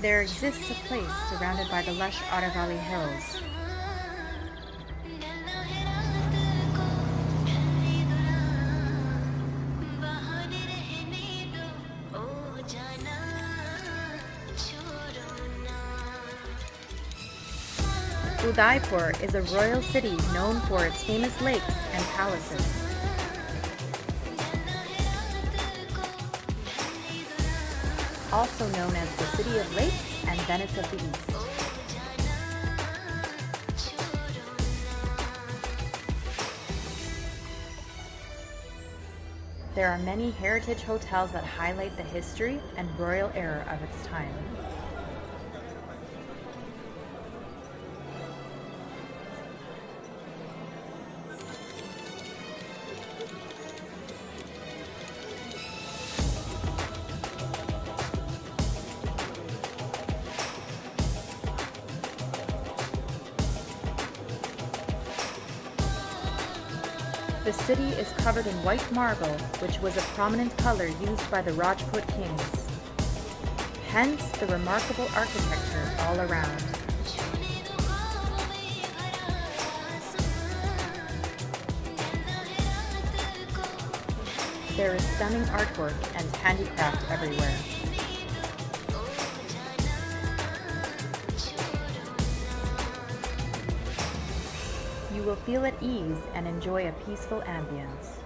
There exists a place surrounded by the lush Aravali hills. Udaipur is a royal city known for its famous lakes and palaces. Also known as the City of Lakes and Venice of the East. There are many heritage hotels that highlight the history and royal era of its time. The city is covered in white marble, which was a prominent color used by the Rajput kings. Hence the remarkable architecture all around. There is stunning artwork and handicraft everywhere. You will feel at ease and enjoy a peaceful ambience.